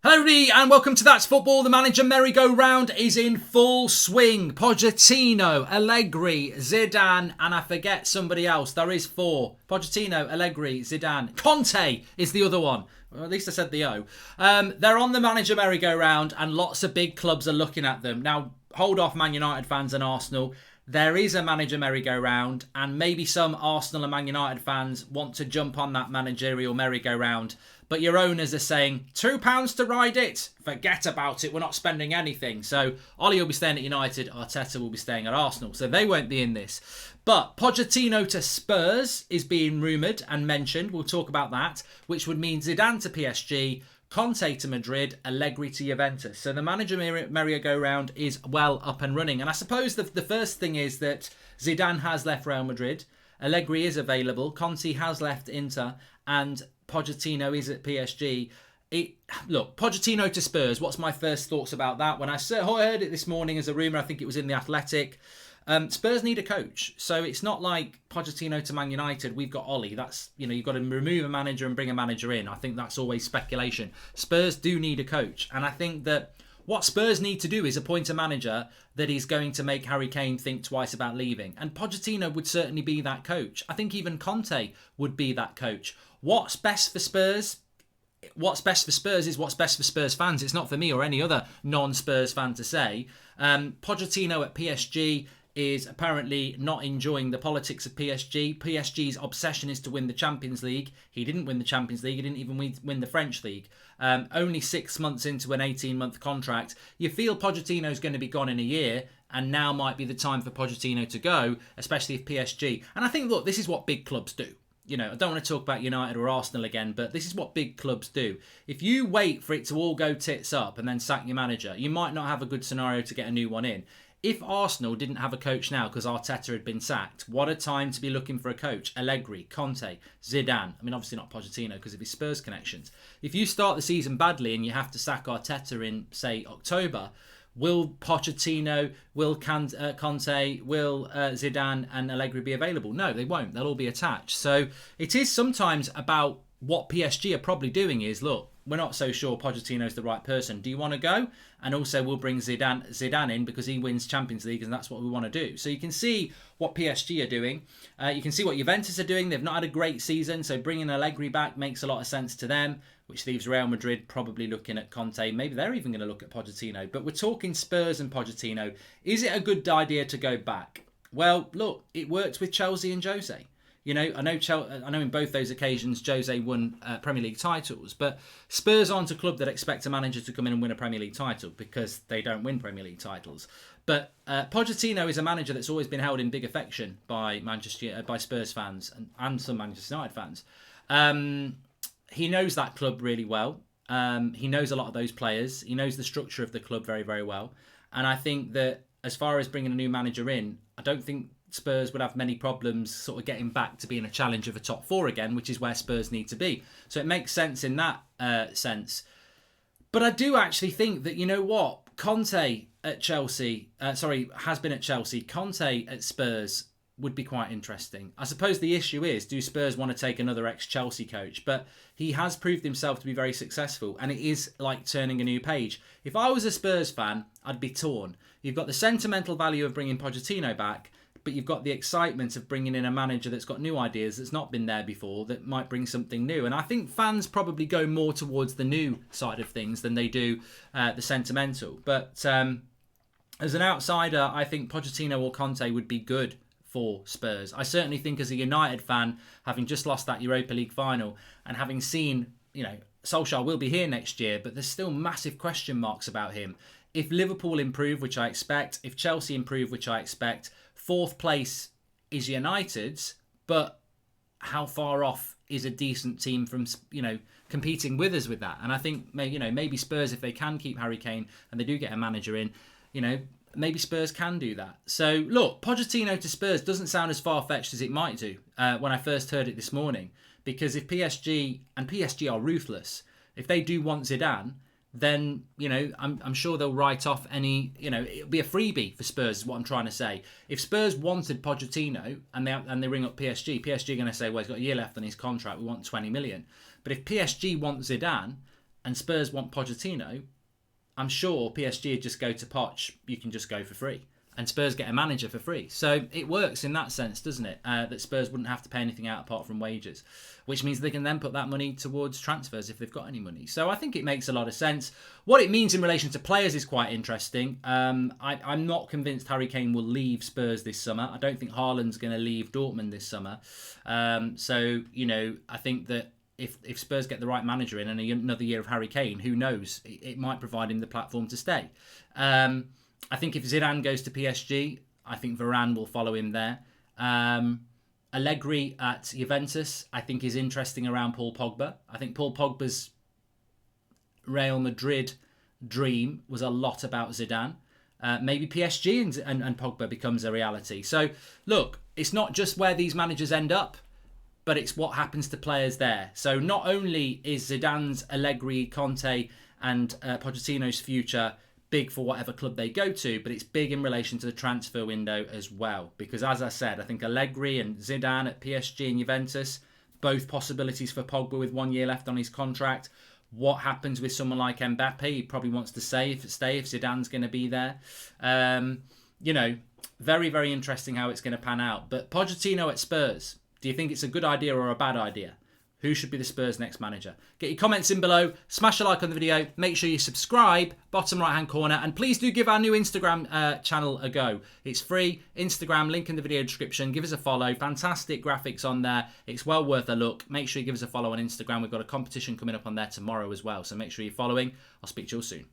Hello everybody and welcome to That's Football. The manager merry-go-round is in full swing. Pochettino, Allegri, Zidane, and I forget somebody else. There is four. Pochettino, Allegri, Zidane. Conte is the other one. Well, at least I said the O. They're on the manager merry-go-round and lots of big clubs are looking at them. Now, hold off Man United fans and Arsenal. There is a manager merry-go-round and maybe some Arsenal and Man United fans want to jump on that managerial merry-go-round. But your owners are saying, £2 to ride it. Forget about it. We're not spending anything. So Ollie will be staying at United. Arteta will be staying at Arsenal. So they won't be in this. But Pochettino to Spurs is being rumoured and mentioned. We'll talk about that. Which would mean Zidane to PSG, Conte to Madrid, Allegri to Juventus. So the manager merry-go-round is well up and running. And I suppose the first thing is that Zidane has left Real Madrid. Allegri is available. Conte has left Inter. And Pochettino is at PSG. Look, Pochettino to Spurs. What's my first thoughts about that? When I heard it this morning as a rumour, I think it was in The Athletic. Spurs need a coach. So it's not like Pochettino to Man United. We've got Ollie. That's, you've got to remove a manager and bring a manager in. I think that's always speculation. Spurs do need a coach. And I think that what Spurs need to do is appoint a manager that is going to make Harry Kane think twice about leaving. And Pochettino would certainly be that coach. I think even Conte would be that coach. What's best for Spurs? What's best for Spurs is what's best for Spurs fans. It's not for me or any other non-Spurs fan to say. Pochettino at PSG is apparently not enjoying the politics of PSG. PSG's obsession is to win the Champions League. He didn't win the Champions League. He didn't even win the French League. Only 6 months into an 18-month contract. You feel Pochettino's going to be gone in a year, and now might be the time for Pochettino to go, especially if PSG. And I think, look, this is what big clubs do. I don't want to talk about United or Arsenal again, but this is what big clubs do. If you wait for it to all go tits up and then sack your manager, you might not have a good scenario to get a new one in. If Arsenal didn't have a coach now because Arteta had been sacked, what a time to be looking for a coach. Allegri, Conte, Zidane. I mean, obviously not Pochettino because of his Spurs connections. If you start the season badly and you have to sack Arteta in, say, October, will Pochettino, will Conte, will Zidane and Allegri be available? No, they won't. They'll all be attached. So it is sometimes about what PSG are probably doing is, look, we're not so sure Pochettino's the right person. Do you want to go? And also we'll bring Zidane in because he wins Champions League and that's what we want to do. So you can see what PSG are doing. You can see what Juventus are doing. They've not had a great season, so bringing Allegri back makes a lot of sense to them, which leaves Real Madrid probably looking at Conte. Maybe they're even going to look at Pochettino. But we're talking Spurs and Pochettino. Is it a good idea to go back? Well, look, it worked with Chelsea and Jose. I know in both those occasions Jose won Premier League titles, but Spurs aren't a club that expect a manager to come in and win a Premier League title because they don't win Premier League titles. But Pochettino is a manager that's always been held in big affection by Spurs fans and some Manchester United fans. He knows that club really well. He knows a lot of those players. He knows the structure of the club very, very well. And I think that as far as bringing a new manager in, I don't think Spurs would have many problems sort of getting back to being a challenger for top four again, which is where Spurs need to be. So it makes sense in that sense. But I do actually think that, Conte at Chelsea, has been at Chelsea. Conte at Spurs would be quite interesting. I suppose the issue is, do Spurs want to take another ex-Chelsea coach? But he has proved himself to be very successful, and it is like turning a new page. If I was a Spurs fan, I'd be torn. You've got the sentimental value of bringing Pochettino back, but you've got the excitement of bringing in a manager that's got new ideas, that's not been there before, that might bring something new. And I think fans probably go more towards the new side of things than they do the sentimental. But as an outsider, I think Pochettino or Conte would be good for Spurs. I certainly think as a United fan, having just lost that Europa League final and having seen, Solskjaer will be here next year, but there's still massive question marks about him. If Liverpool improve, which I expect, if Chelsea improve, which I expect, fourth place is United's, but how far off is a decent team from, competing with us with that? And I think, maybe Spurs, if they can keep Harry Kane and they do get a manager in, maybe Spurs can do that. So, look, Pochettino to Spurs doesn't sound as far-fetched as it might do when I first heard it this morning. Because if PSG are ruthless, if they do want Zidane, then, I'm sure they'll write off any, it'll be a freebie for Spurs is what I'm trying to say. If Spurs wanted Pochettino and they ring up PSG are going to say, well, he's got a year left on his contract, we want 20 million. But if PSG want Zidane and Spurs want Pochettino, I'm sure PSG would just go to Poch, you can just go for free. And Spurs get a manager for free. So it works in that sense, doesn't it? That Spurs wouldn't have to pay anything out apart from wages, which means they can then put that money towards transfers if they've got any money. So I think it makes a lot of sense. What it means in relation to players is quite interesting. I'm not convinced Harry Kane will leave Spurs this summer. I don't think Haaland's going to leave Dortmund this summer. So, I think that if Spurs get the right manager in and another year of Harry Kane, who knows? It might provide him the platform to stay. I think if Zidane goes to PSG, I think Varane will follow him there. Allegri at Juventus, I think, is interesting around Paul Pogba. I think Paul Pogba's Real Madrid dream was a lot about Zidane. Maybe PSG and Pogba becomes a reality. So, look, it's not just where these managers end up, but it's what happens to players there. So not only is Zidane's, Allegri, Conte and Pochettino's future big for whatever club they go to, but it's big in relation to the transfer window as well. Because as I said, I think Allegri and Zidane at PSG and Juventus, both possibilities for Pogba with 1 year left on his contract. What happens with someone like Mbappe? He probably wants to stay if Zidane's going to be there. Very, very interesting how it's going to pan out. But Pochettino at Spurs, do you think it's a good idea or a bad idea? Who should be the Spurs' next manager? Get your comments in below. Smash a like on the video. Make sure you subscribe, bottom right-hand corner. And please do give our new Instagram channel a go. It's free. Instagram, link in the video description. Give us a follow. Fantastic graphics on there. It's well worth a look. Make sure you give us a follow on Instagram. We've got a competition coming up on there tomorrow as well. So make sure you're following. I'll speak to you all soon.